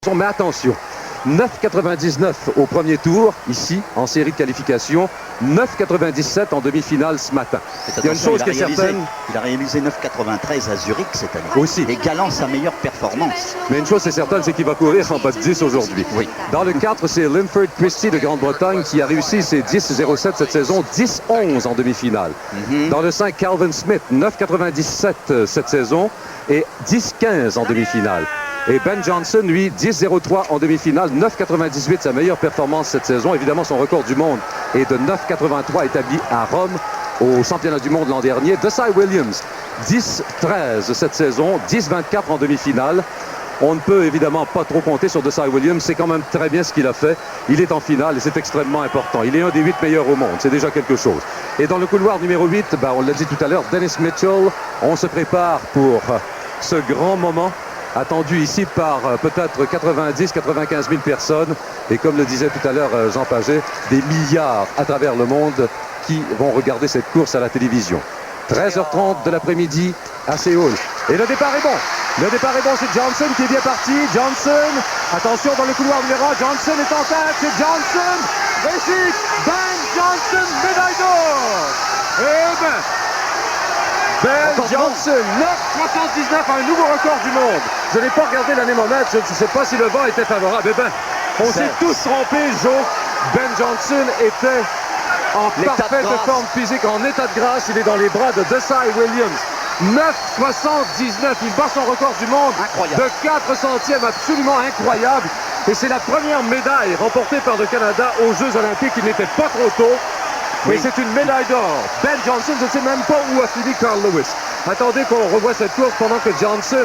Mais attention, 9,99 au premier tour, ici, en série de qualification, 9,97 en demi-finale ce matin. Il y a une chose qui est certaine. Il a réalisé 9,93 à Zurich cette année. Aussi. Égalant sa meilleure performance. Mais une chose c'est certaine, c'est qu'il va courir en bas de 10 aujourd'hui. Oui. Dans le 4, c'est Linford Christie de Grande-Bretagne qui a réussi ses 10,07 cette saison, 10,11 en demi-finale. Dans le 5, Calvin Smith, 9,97 cette saison et 10,15 en demi-finale. Et Ben Johnson, lui, 10,03 en demi-finale, 9,98 sa meilleure performance cette saison. Évidemment, son record du monde est de 9,83 établi à Rome au championnat du monde l'an dernier. Desai Williams, 10,13 cette saison, 10,24 en demi-finale. On ne peut évidemment pas trop compter sur Desai Williams. C'est quand même très bien ce qu'il a fait. Il est en finale et c'est extrêmement important. Il est un des 8 meilleurs au monde. C'est déjà quelque chose. Et dans le couloir numéro 8, on l'a dit tout à l'heure, Dennis Mitchell. On se prépare pour ce grand moment attendu ici par peut-être 90-95 000 personnes. Et comme le disait tout à l'heure Jean Paget, des milliards à travers le monde qui vont regarder cette course à la télévision. 13h30 de l'après-midi à Séoul. Et le départ est bon. Le départ est bon, c'est Johnson qui est bien parti. Johnson, attention dans le couloir numéro 1. Johnson est en tête, c'est Johnson. Réussite, Ben Johnson, médaille d'or. Et Ben Johnson, 9,79, un nouveau record du monde. Je n'ai pas regardé l'anémomètre, je ne sais pas si le vent était favorable. Eh bien, on s'est tous trompés, Joe. Ben Johnson était en parfaite forme physique, en état de grâce. Il est dans les bras de Desai Williams. 9,79, il bat son record du monde de 4 centièmes, absolument incroyable. Et c'est la première médaille remportée par le Canada aux Jeux Olympiques. Il n'était pas trop tôt. Mais c'est une médaille d'or. Ben Johnson, je ne sais même pas où a fini Carl Lewis. Attendez qu'on revoie cette course pendant que Johnson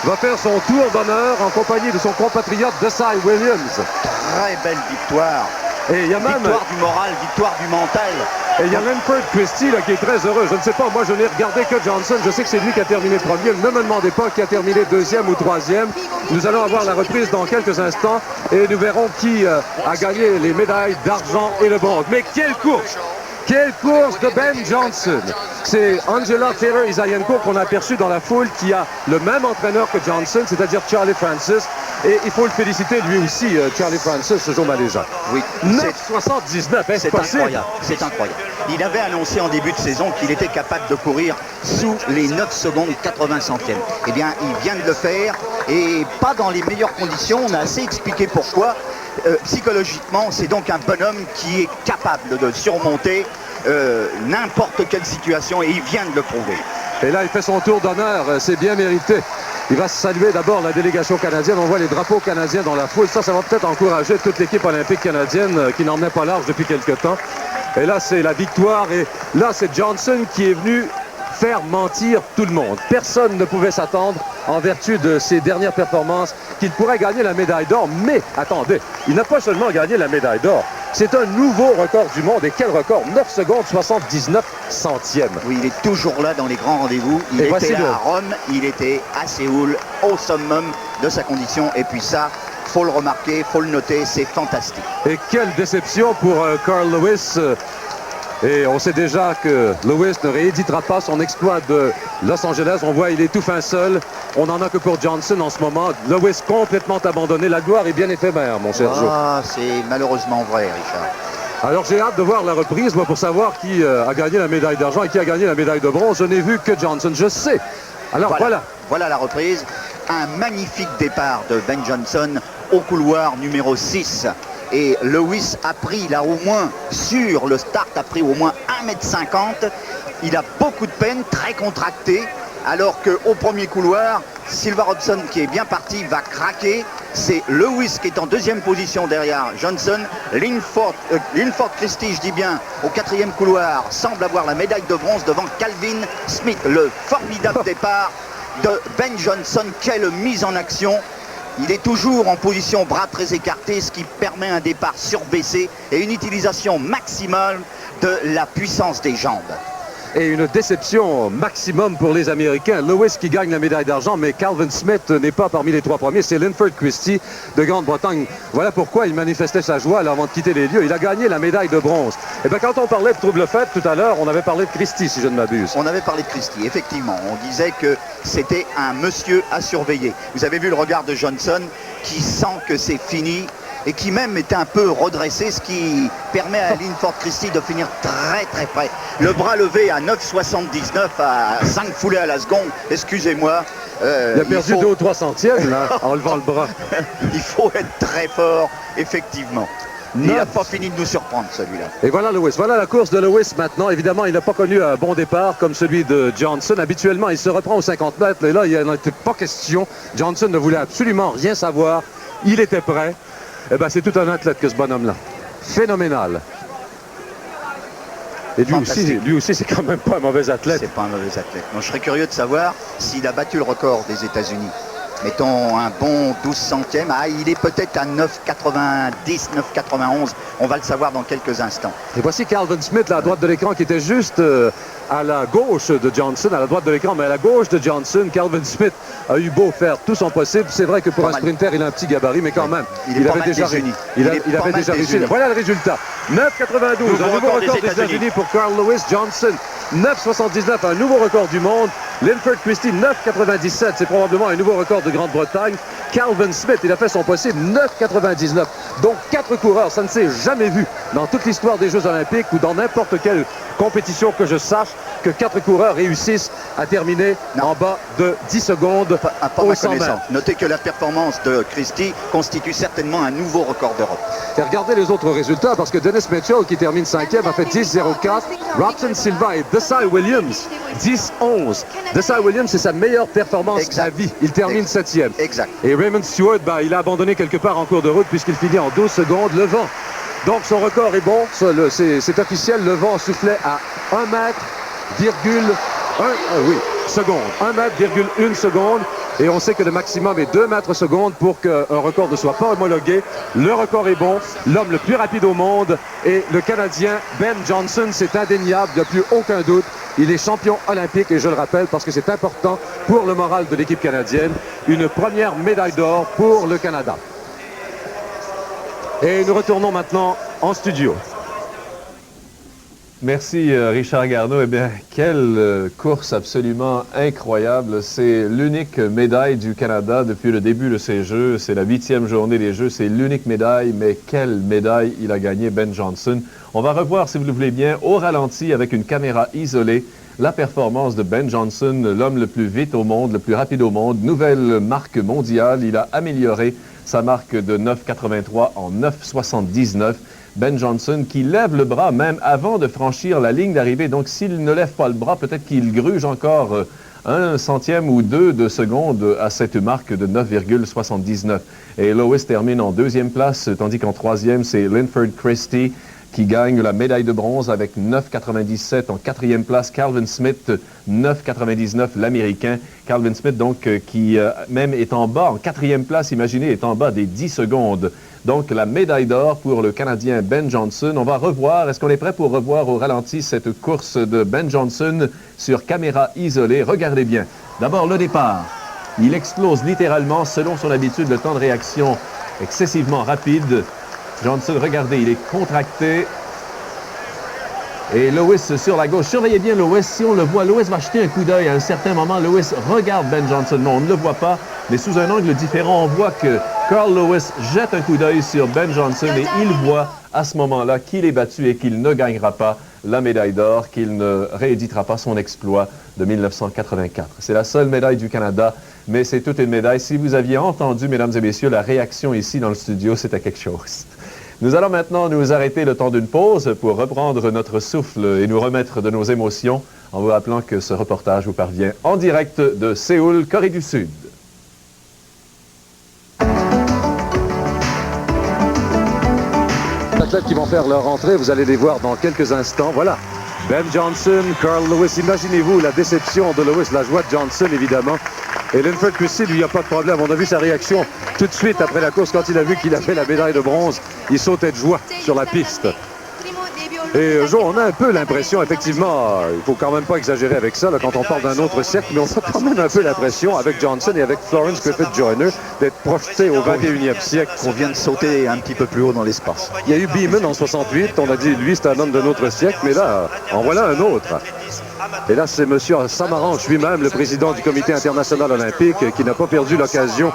va faire son tour d'honneur en compagnie de son compatriote Desai Williams. Très belle victoire. Et il y a même victoire du moral, victoire du mental. Et il y a Linford Christie là, qui est très heureux. Je ne sais pas, moi je n'ai regardé que Johnson. Je sais que c'est lui qui a terminé premier. Ne me demandez pas qui a terminé deuxième ou troisième. Nous allons avoir la reprise dans quelques instants et nous verrons qui a gagné les médailles d'argent et le bronze. Mais quelle course! Quelle course de Ben Johnson! C'est Angela Taylor-Isayenko qu'on a aperçu dans la foule qui a le même entraîneur que Johnson, c'est-à-dire Charlie Francis. Et il faut le féliciter lui aussi, Charlie Francis, ce jour malaisant. Oui. 9,79, c'est incroyable. C'est incroyable. Il avait annoncé en début de saison qu'il était capable de courir sous les 9 secondes 80 centièmes. Eh bien, il vient de le faire et pas dans les meilleures conditions. On a assez expliqué pourquoi. Psychologiquement, c'est donc un bonhomme qui est capable de surmonter n'importe quelle situation et il vient de le prouver. Et là, il fait son tour d'honneur, c'est bien mérité. Il va saluer d'abord la délégation canadienne. On voit les drapeaux canadiens dans la foule. Ça va peut-être encourager toute l'équipe olympique canadienne qui n'en est pas large depuis quelque temps. Et là, c'est la victoire. Et là, c'est Johnson qui est venu faire mentir tout le monde. Personne ne pouvait s'attendre, en vertu de ses dernières performances, qu'il pourrait gagner la médaille d'or. Mais, attendez, il n'a pas seulement gagné la médaille d'or. C'est un nouveau record du monde. Et quel record? 9 secondes 79 centièmes. Oui, il est toujours là dans les grands rendez-vous. Il était là à Rome, il était à Séoul, au summum de sa condition. Et puis ça, faut le remarquer, faut le noter, c'est fantastique. Et quelle déception pour Carl Lewis. Et on sait déjà que Lewis ne rééditera pas son exploit de Los Angeles. On voit, il est tout fin seul. On n'en a que pour Johnson en ce moment. Lewis complètement abandonné. La gloire est bien éphémère, mon cher Joe. Ah, c'est malheureusement vrai, Richard. Alors j'ai hâte de voir la reprise, moi, pour savoir qui a gagné la médaille d'argent et qui a gagné la médaille de bronze. Je n'ai vu que Johnson, je sais. Alors voilà. Voilà la reprise. Un magnifique départ de Ben Johnson au couloir numéro 6. Et Lewis a pris là au moins, sur le start, a pris au moins 1,50 m. Il a beaucoup de peine, très contracté. Alors qu'au premier couloir, Silva Robson, qui est bien parti, va craquer. C'est Lewis qui est en deuxième position derrière Johnson. Linford Christie, je dis bien, au quatrième couloir, semble avoir la médaille de bronze devant Calvin Smith. Le formidable départ de Ben Johnson. Quelle mise en action! Il est toujours en position bras très écartés, ce qui permet un départ surbaissé et une utilisation maximale de la puissance des jambes. Et une déception maximum pour les Américains. Lewis qui gagne la médaille d'argent, mais Calvin Smith n'est pas parmi les 3 premiers. C'est Linford Christie de Grande-Bretagne. Voilà pourquoi il manifestait sa joie avant de quitter les lieux. Il a gagné la médaille de bronze. Et bien quand on parlait de trouble fait tout à l'heure, on avait parlé de Christie, si je ne m'abuse. On avait parlé de Christie, effectivement. On disait que c'était un monsieur à surveiller. Vous avez vu le regard de Johnson qui sent que c'est fini et qui même était un peu redressé, ce qui permet à Linford Christie de finir très très près. Le bras levé à 9,79 à 5 foulées à la seconde, excusez-moi. Il a perdu 2 ou 3 centièmes là, en levant le bras. Il faut être très fort, effectivement. Il n'a pas fini de nous surprendre, celui-là. Et voilà Lewis. Voilà la course de Lewis maintenant. Évidemment, il n'a pas connu un bon départ comme celui de Johnson. Habituellement, il se reprend aux 50 mètres. Et là, il n'en était pas question. Johnson ne voulait absolument rien savoir. Il était prêt. Eh bien, c'est tout un athlète que ce bonhomme-là. Phénoménal. Et lui aussi, c'est quand même pas un mauvais athlète. C'est pas un mauvais athlète. Donc, je serais curieux de savoir s'il a battu le record des États-Unis. Mettons un bon 12 centièmes. Ah, il est peut-être à 9,90, 9,91. On va le savoir dans quelques instants. Et voici Calvin Smith, là, à droite de l'écran, qui était juste à la gauche de Johnson, à la droite de l'écran, mais à la gauche de Johnson. Calvin Smith a eu beau faire tout son possible. C'est vrai que pour un sprinter, il a un petit gabarit, mais quand même, il avait déjà réussi. Voilà le résultat. 9,92, un nouveau record des États-Unis pour Carl Lewis. Johnson, 9,79, un nouveau record du monde. Linford Christie, 9,97, c'est probablement un nouveau record de Grande-Bretagne. Calvin Smith, il a fait son possible, 9,99. Donc 4 coureurs, ça ne s'est jamais vu dans toute l'histoire des Jeux Olympiques ou dans n'importe quelle compétition que je sache que 4 coureurs réussissent à terminer en bas de 10 secondes au 100 mètres. Notez que la performance de Christie constitue certainement un nouveau record d'Europe. Et regardez les autres résultats, parce que Dennis Mitchell, qui termine 5e, a fait 10,04. Robson Silva et Desai Williams, 10,11. Desai Williams, c'est sa meilleure performance de sa vie. Il termine 7e. Exact. Et Raymond Stewart, il a abandonné quelque part en cours de route puisqu'il finit en 12 secondes. Le vent. Donc son record est bon. C'est officiel. Le vent soufflait à 1 mètre, seconde. 1 mètre, 1 seconde. Et on sait que le maximum est 2 mètres secondes pour qu'un record ne soit pas homologué. Le record est bon. L'homme le plus rapide au monde est le Canadien Ben Johnson. C'est indéniable, il n'y a plus aucun doute. Il est champion olympique et je le rappelle parce que c'est important pour le moral de l'équipe canadienne. Une première médaille d'or pour le Canada. Et nous retournons maintenant en studio. Merci Richard Garneau. Eh bien, quelle course absolument incroyable. C'est l'unique médaille du Canada depuis le début de ces Jeux. C'est la 8e journée des Jeux. C'est l'unique médaille, mais quelle médaille il a gagné Ben Johnson. On va revoir, si vous le voulez bien, au ralenti avec une caméra isolée, la performance de Ben Johnson, l'homme le plus vite au monde, le plus rapide au monde. Nouvelle marque mondiale. Il a amélioré sa marque de 9,83 en 9,79. Ben Johnson qui lève le bras même avant de franchir la ligne d'arrivée. Donc s'il ne lève pas le bras, peut-être qu'il gruge encore 1 centième ou 2 de seconde à cette marque de 9,79. Et Lewis termine en 2e place, tandis qu'en 3e, c'est Linford Christie qui gagne la médaille de bronze avec 9,97. En 4e place, Calvin Smith, 9,99, l'Américain. Calvin Smith, donc, qui même est en bas, en 4e place, imaginez, est en bas des 10 secondes. Donc, la médaille d'or pour le Canadien Ben Johnson. On va revoir, est-ce qu'on est prêt pour revoir au ralenti cette course de Ben Johnson sur caméra isolée? Regardez bien. D'abord, le départ. Il explose littéralement, selon son habitude, le temps de réaction excessivement rapide. Johnson, regardez, il est contracté. Et Lewis sur la gauche. Surveillez bien Lewis. Si on le voit, Lewis va jeter un coup d'œil. À un certain moment, Lewis regarde Ben Johnson. Non, on ne le voit pas, mais sous un angle différent, on voit que Carl Lewis jette un coup d'œil sur Ben Johnson et il voit à ce moment-là qu'il est battu et qu'il ne gagnera pas la médaille d'or, qu'il ne rééditera pas son exploit de 1984. C'est la seule médaille du Canada, mais c'est toute une médaille. Si vous aviez entendu, mesdames et messieurs, la réaction ici dans le studio, c'était quelque chose. Nous allons maintenant nous arrêter le temps d'une pause pour reprendre notre souffle et nous remettre de nos émotions en vous rappelant que ce reportage vous parvient en direct de Séoul, Corée du Sud. Les athlètes qui vont faire leur entrée, vous allez les voir dans quelques instants. Voilà, Ben Johnson, Carl Lewis. Imaginez-vous la déception de Lewis, la joie de Johnson, évidemment. Et Linford Christie, lui, il n'y a pas de problème. On a vu sa réaction tout de suite après la course. Quand il a vu qu'il avait la médaille de bronze, il sautait de joie sur la piste. Et Joe, on a un peu l'impression, effectivement, il faut quand même pas exagérer avec ça là, quand on parle d'un autre siècle, mais on a quand même un peu l'impression, avec Johnson et avec Florence Griffith Joyner, d'être projeté au 21e siècle. On vient de sauter un petit peu plus haut dans l'espace. Il y a eu Beeman en 68, on a dit, lui, c'est un homme de notre siècle, mais là, en voilà un autre. Et là, c'est M. Samaranch lui-même, le président du Comité international olympique, qui n'a pas perdu l'occasion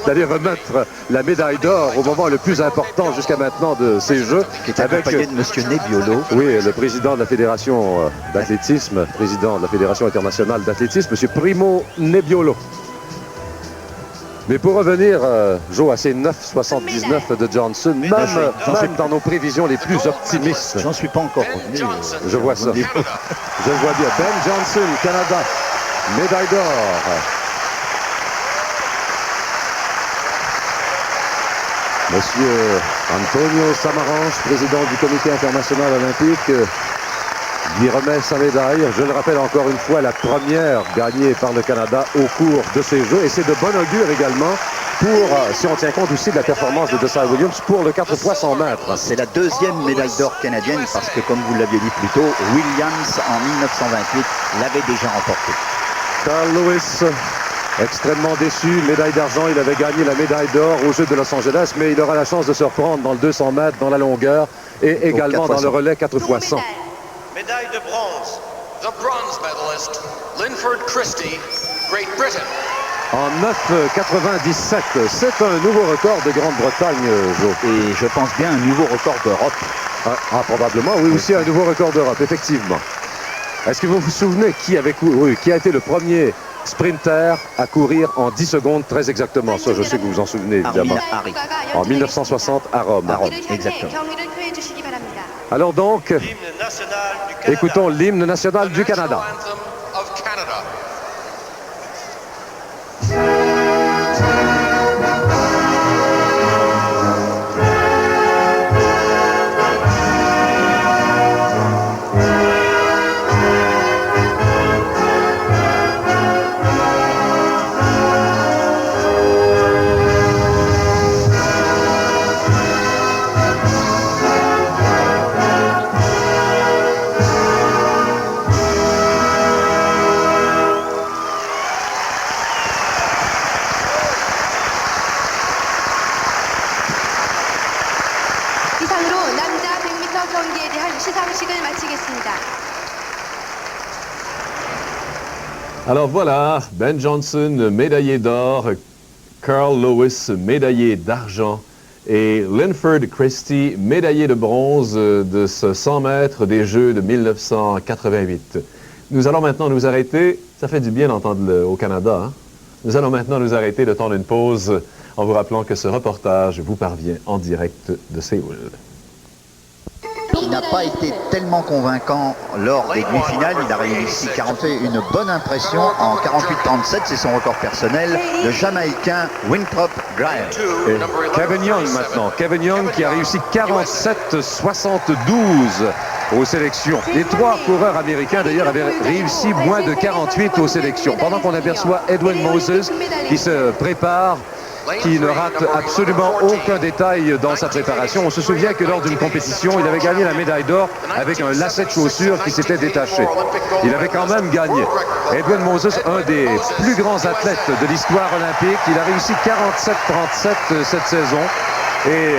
d'aller remettre la médaille d'or au moment le plus important jusqu'à maintenant de ces Jeux. Qui est accompagné de M. Nebbiolo. Oui, le président de la Fédération d'athlétisme, président de la Fédération internationale d'athlétisme, M. Primo Nebbiolo. Mais pour revenir, Joe, à ces 9,79 de Johnson, même dans nos prévisions les plus optimistes. J'en suis pas encore revenu. Je vois ça. Je le vois bien. Ben Johnson, Canada, médaille d'or. Monsieur Antonio Samaranch, président du Comité international olympique, lui remet sa médaille. Je le rappelle encore une fois, la première gagnée par le Canada au cours de ces Jeux. Et c'est de bon augure également pour, si on tient compte aussi de la performance de Desai Williams, pour le 4 fois 100 mètres. C'est la deuxième médaille d'or canadienne parce que, comme vous l'aviez dit plus tôt, Williams, en 1928, l'avait déjà remporté. Carl Lewis, extrêmement déçu, médaille d'argent. Il avait gagné la médaille d'or aux Jeux de Los Angeles, mais il aura la chance de se reprendre dans le 200 mètres, dans la longueur et également dans le relais 4 fois 100. Médaille de bronze. The bronze medalist, Linford Christie, Great Britain. En 9,97. C'est un nouveau record de Grande-Bretagne, Joe. Et je pense bien un nouveau record d'Europe. Probablement, oui, aussi un nouveau record d'Europe, effectivement. Est-ce que vous vous souvenez qui a été le premier sprinter à courir en 10 secondes très exactement? Ça, je sais que vous vous en souvenez, évidemment. Harry. En 1960 à Rome. À Rome, exactement. Alors donc, écoutons l'hymne national du Canada. Alors voilà, Ben Johnson, médaillé d'or, Carl Lewis, médaillé d'argent, et Linford Christie, médaillé de bronze de ce 100 mètres des Jeux de 1988. Nous allons maintenant nous arrêter, ça fait du bien d'entendre au Canada, hein? Nous allons maintenant nous arrêter le temps d'une pause en vous rappelant que ce reportage vous parvient en direct de Séoul. Il n'a pas été tellement convaincant lors des demi-finales. Il a réussi fait une bonne impression en 48-37, c'est son record personnel, le Jamaïcain Winthrop Graham. Et Kevin Young maintenant. Kevin Young qui a réussi 47-72 aux sélections. Les trois coureurs américains d'ailleurs avaient réussi moins de 48 aux sélections. Pendant qu'on aperçoit Edwin Moses qui se prépare, qui ne rate absolument aucun détail dans sa préparation. On se souvient que lors d'une compétition, il avait gagné la médaille d'or avec un lacet de chaussure qui s'était détaché. Il avait quand même gagné. Edwin Moses, un des plus grands athlètes de l'histoire olympique, il a réussi 47-37 cette saison. Et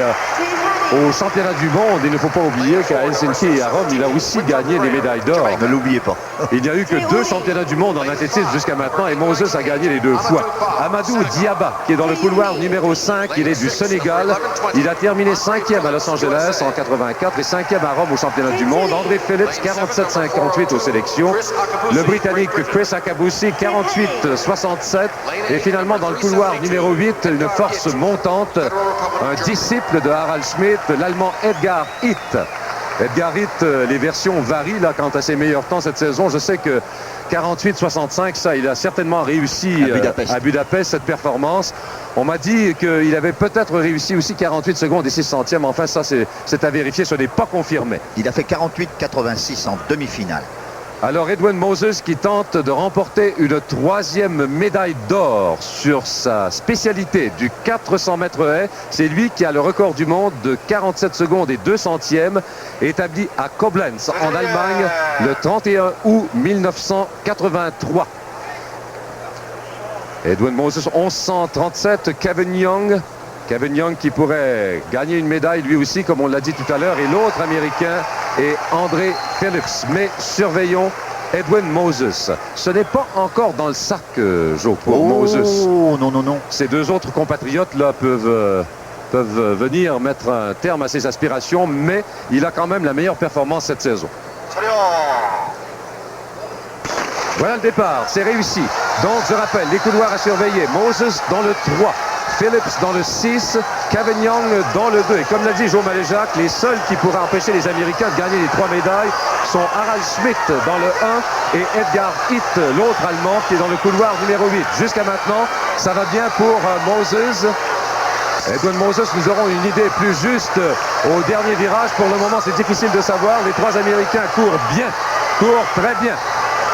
au championnat du monde, il ne faut pas oublier qu'à Helsinki et à Rome, il a aussi gagné les médailles d'or. Ne l'oubliez pas. Il n'y a eu que 2 championnats du monde en athlétisme jusqu'à maintenant et Moses a gagné les 2 fois. Amadou Diaba, qui est dans le couloir numéro 5, il est du Sénégal. Il a terminé 5e à Los Angeles en 84 et 5e à Rome au championnat du monde. André Phillips, 47-58 aux sélections. Le Britannique Chris Akabusi, 48-67. Et finalement, dans le couloir numéro 8, une force montante, un disciple de Harald Schmidt, l'Allemand Edgar Hitt. Edgar Hitt, les versions varient là, quant à ses meilleurs temps cette saison. Je sais que 48-65, ça, il a certainement réussi à Budapest cette performance. On m'a dit qu'il avait peut-être réussi aussi 48 secondes et 6 centièmes. Enfin, ça, c'est à vérifier, ce n'est pas confirmé. Il a fait 48-86 en demi-finale. Alors Edwin Moses qui tente de remporter une 3e médaille d'or sur sa spécialité du 400 mètres haies. C'est lui qui a le record du monde de 47 secondes et 2 centièmes, établi à Koblenz en Allemagne le 31 août 1983. Edwin Moses 1137, Kevin Young. Kevin Young qui pourrait gagner une médaille lui aussi, comme on l'a dit tout à l'heure. Et l'autre Américain est André Phillips. Mais surveillons Edwin Moses. Ce n'est pas encore dans le sac, Joe, pour Moses. Non, non, non. Ces deux autres compatriotes là peuvent venir mettre un terme à ses aspirations, mais il a quand même la meilleure performance cette saison. Voilà le départ, c'est réussi. Donc je rappelle, les couloirs à surveiller. Moses dans le 3. Phillips dans le 6, Kevin Young dans le 2. Et comme l'a dit Joe Maléjac, les seuls qui pourraient empêcher les Américains de gagner les 3 médailles sont Harald Schmidt dans le 1 et Edgar Hitt, l'autre Allemand, qui est dans le couloir numéro 8. Jusqu'à maintenant, ça va bien pour Moses. Edwin Moses, nous aurons une idée plus juste au dernier virage. Pour le moment, c'est difficile de savoir. Les 3 Américains courent bien, courent très bien.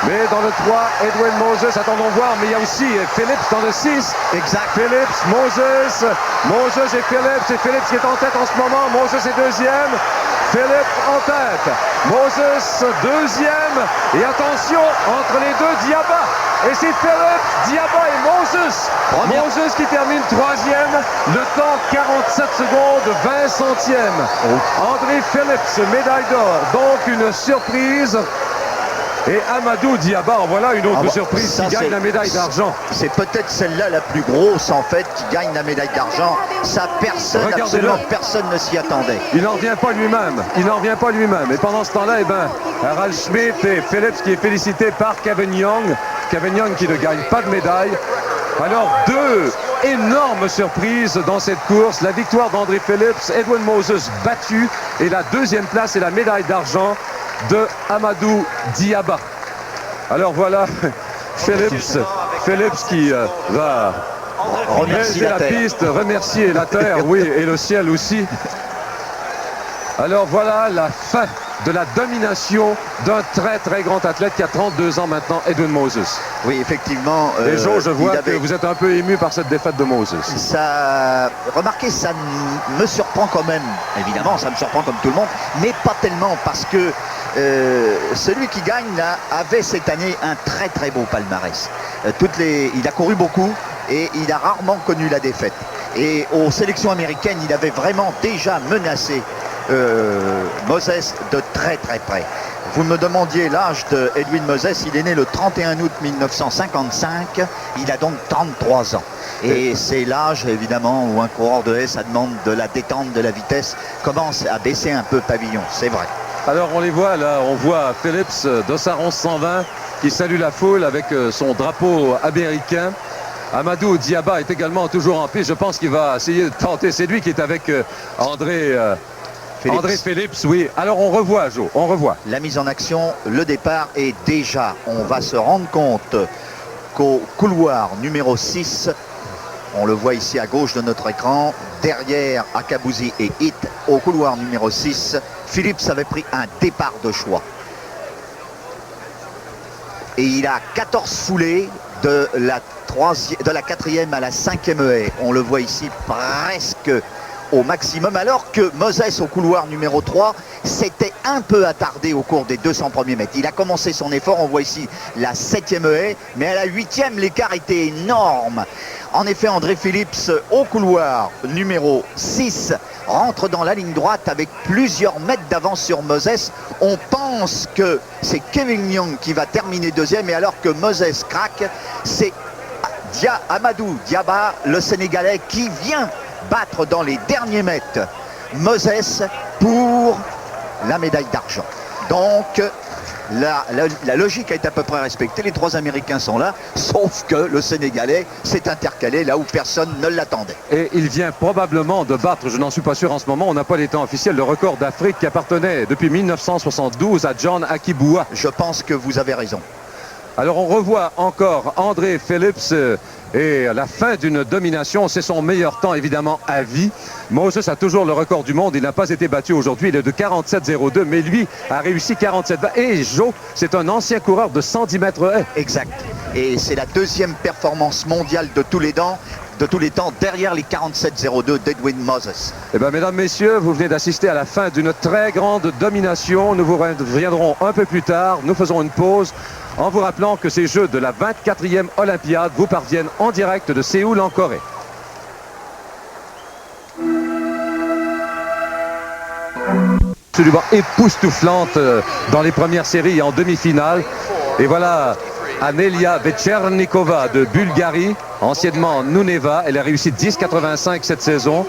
Mais dans le 3, Edwin Moses, attendons voir, mais il y a aussi Phillips dans le 6. Exact. Phillips, Moses et Phillips. Et Phillips qui est en tête en ce moment. Moses est deuxième. Phillips en tête. Moses deuxième. Et attention, entre les deux, Diaba. Et c'est Phillips, Diaba et Moses. Moses qui termine troisième. Le temps 47 secondes, 20 centièmes. André Phillips, médaille d'or. Donc une surprise. Et Amadou Diaba, en voilà une autre surprise ça, qui gagne la médaille d'argent. C'est peut-être celle-là la plus grosse en fait qui gagne la médaille d'argent. Ça, absolument personne ne s'y attendait. Il n'en revient pas lui-même. Il n'en revient pas lui-même. Et pendant ce temps-là, Harald Schmidt et Phillips qui est félicité par Kevin Young. Kevin Young qui ne gagne pas de médaille. Alors deux énormes surprises dans cette course. La victoire d'André Phillips, Edwin Moses battu et la deuxième place et la médaille d'argent de Amadou Diaba. Alors voilà Phillips qui va remercier la piste, remercier la terre, oui, et le ciel aussi. Alors voilà la fin de la domination d'un très très grand athlète qui a 32 ans maintenant, Edwin Moses. Oui, effectivement. Et Joe, je vois que vous êtes un peu ému par cette défaite de Moses. Ça, remarquez, ça me surprend quand même. Évidemment, ça me surprend comme tout le monde, mais pas tellement parce que celui qui gagne là, avait cette année un très très beau palmarès. Il a couru beaucoup et il a rarement connu la défaite. Et aux sélections américaines, il avait vraiment déjà menacé Moses de très très près. Vous me demandiez l'âge de Edwin Moses, il est né le 31 août 1955, il a donc 33 ans. Et c'est l'âge évidemment où un coureur de haie, ça demande de la détente, de la vitesse, commence à baisser un peu pavillon, c'est vrai. Alors on les voit là, on voit Phillips Dossard 1120 qui salue la foule avec son drapeau américain. Amadou Diaba est également toujours en piste, je pense qu'il va essayer de tenter, c'est lui qui est avec André Phillips, oui. Alors on revoit, Joe, on revoit. La mise en action, le départ est déjà, on va se rendre compte qu'au couloir numéro 6, on le voit ici à gauche de notre écran, derrière Akabouzi et Hitt, au couloir numéro 6, Phillips avait pris un départ de choix. Et il a 14 foulées de la 4e à la 5e haie. On le voit ici presque au maximum, alors que Moses au couloir numéro 3 s'était un peu attardé au cours des 200 premiers mètres. Il a commencé son effort, on voit ici la 7e haie, mais à la 8e l'écart était énorme. En effet, André Phillips au couloir numéro 6 rentre dans la ligne droite avec plusieurs mètres d'avance sur Moses. On pense que c'est Kevin Young qui va terminer deuxième, et alors que Moses craque, c'est Amadou Diaba, le Sénégalais, qui vient battre dans les derniers mètres Moses pour la médaille d'argent. Donc la logique est à peu près respectée, les 3 Américains sont là, sauf que le Sénégalais s'est intercalé là où personne ne l'attendait. Et il vient probablement de battre, je n'en suis pas sûr en ce moment, on n'a pas les temps officiels, le record d'Afrique qui appartenait depuis 1972 à John Akibua. Je pense que vous avez raison. Alors on revoit encore André Phillips et la fin d'une domination. C'est son meilleur temps évidemment à vie. Moses a toujours le record du monde. Il n'a pas été battu aujourd'hui. Il est de 47,02. Mais lui a réussi 47,20. Et Joe, c'est un ancien coureur de 110 mètres haies. Exact. Et c'est la deuxième performance mondiale de tous les temps derrière les 47,02 d'Edwin Moses. Eh bien, mesdames, messieurs, vous venez d'assister à la fin d'une très grande domination. Nous vous reviendrons un peu plus tard. Nous faisons une pause en vous rappelant que ces Jeux de la 24e Olympiade vous parviennent en direct de Séoul en Corée. Absolument époustouflante dans les premières séries et en demi-finale. Et voilà Anelia Večerníková de Bulgarie, anciennement Nuneva. Elle a réussi 10,85 cette saison.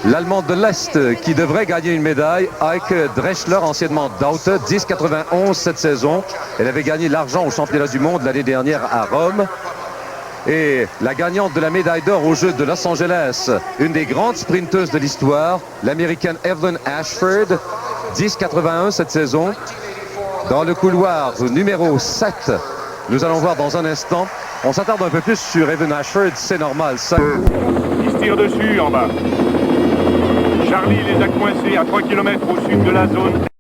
L'Allemande de l'Est qui devrait gagner une médaille, Heike Dreschler, anciennement Daute, 10,91 cette saison. Elle avait gagné l'argent au championnat du monde l'année dernière à Rome. Et la gagnante de la médaille d'or aux Jeux de Los Angeles, une des grandes sprinteuses de l'histoire, l'Américaine Evelyn Ashford, 10,81 cette saison. Dans le couloir numéro 7, nous allons voir dans un instant. On s'attarde un peu plus sur Evelyn Ashford, c'est normal. Ça... Il se tire dessus en bas. Charlie les a coincés à 3 km au sud de la zone.